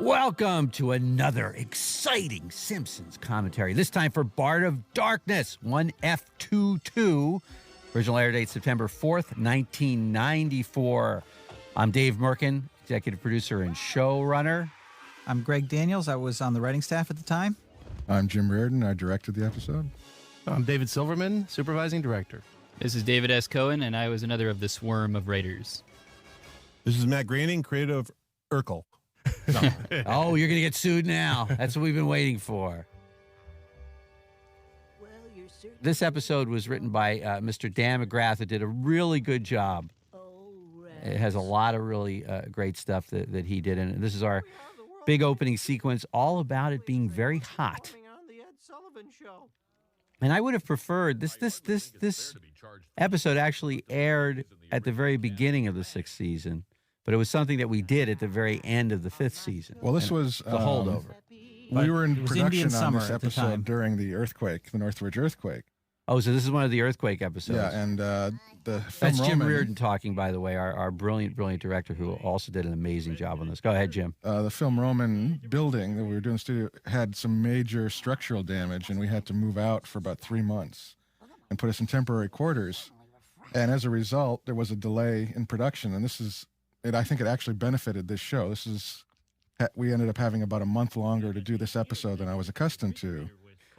Welcome to another exciting Simpsons commentary, this time for Bart of Darkness, 1F22. Original air date September 4th, 1994. I'm Dave Merkin, executive producer and showrunner. I'm Greg Daniels. I was on the writing staff at the time. I'm Jim Reardon. I directed the episode. I'm David Silverman, supervising director. This is David S. Cohen, and I was another of the swarm of writers. This is Matt Groening, creator of Urkel. Oh, you're going to get sued now. That's what we've been waiting for. This episode was written by Mr. Dan McGrath, who did a really good job. It has a lot of really great stuff that he did in it. This is our big opening sequence, all about it being very hot. And I would have preferred this episode actually aired at the very beginning of the 6th season, but it was something that we did at the very end of the 5th season. Well, this was the holdover. We were in production on this at the episode time. during the earthquake, the Northridge earthquake. Oh, so this is one of the earthquake episodes. Yeah, and the film That's Jim Roman, Reardon talking, by the way, our brilliant director who also did an amazing job on this. Go ahead, Jim. the film Roman building that we were doing in the studio had some major structural damage, and we had to move out for about 3 months and put us in temporary quarters. And as a result, there was a delay in production, and I think it actually benefited this show. We ended up having about a month longer to do this episode than I was accustomed to.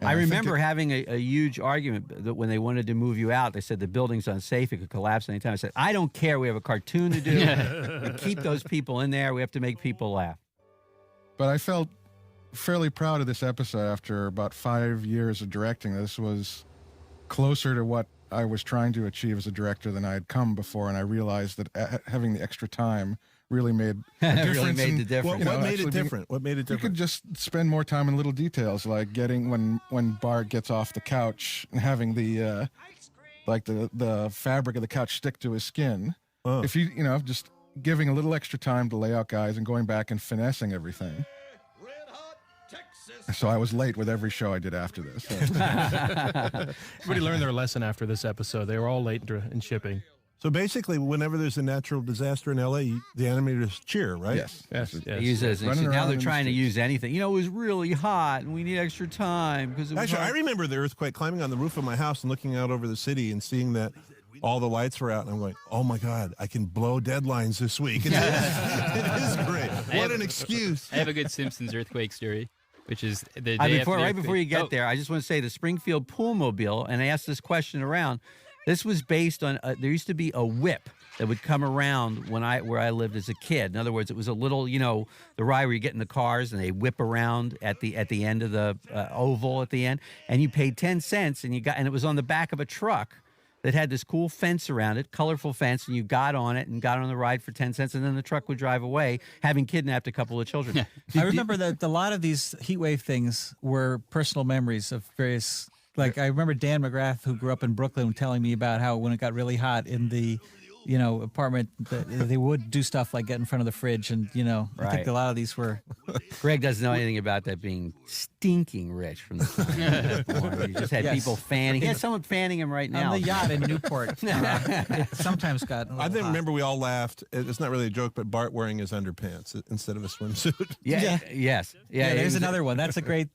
And I think remember having a huge argument that when they wanted to move you out, they said the building's unsafe, it could collapse anytime. I said, I don't care, we have a cartoon to do. We keep those people in there, we have to make people laugh. But I felt fairly proud of this episode after about 5 years of directing. This was closer to what I was trying to achieve as a director than I had come before, and I realized that having the extra time really made a difference. Really made the difference. What made it different? What made it You different? could just spend more time in little details, like getting when Bart gets off the couch and having the fabric of the couch stick to his skin. Oh. If you just giving a little extra time to lay out guys and going back and finessing everything. So I was late with every show I did after this. Everybody learned their lesson after this episode. They were all late in shipping. So basically, whenever there's a natural disaster in L.A., the animators cheer, right? Yes. Yes, They yes. use it as an Running excuse. Now around they're in the trying to streets. use anything. It was really hot and we need extra time because it was Actually, I hot. remember the earthquake, climbing on the roof of my house and looking out over the city and seeing that all the lights were out, and I'm going, oh my God, I can blow deadlines this week. It is great. What an excuse. I have a good Simpsons earthquake story, which is the day after the Right before you earthquake. get there, I just want to say the Springfield Pool Mobile, and I asked this question around. This was based on there used to be a whip that would come around where I lived as a kid. In other words, it was a little, the ride where you get in the cars and they whip around at the end of the oval at the end, and you paid 10 cents and it was on the back of a truck that had this cool fence around it, colorful fence, and you got on it and got on the ride for 10 cents, and then the truck would drive away, having kidnapped a couple of children. I remember that a lot of these heat wave things were personal memories of various. Like I remember Dan McGrath, who grew up in Brooklyn, telling me about how when it got really hot in the, apartment, that they would do stuff like get in front of the fridge, and I Right. think a lot of these were. Greg doesn't know anything about that being stinking rich from the time he was born. He just had Yes. people fanning. He has someone fanning him right now. On the yacht in Newport, it sometimes got. I think remember we all laughed. It's not really a joke, but Bart wearing his underpants instead of a swimsuit. Yes. Yeah, He there's was- another one. That's a great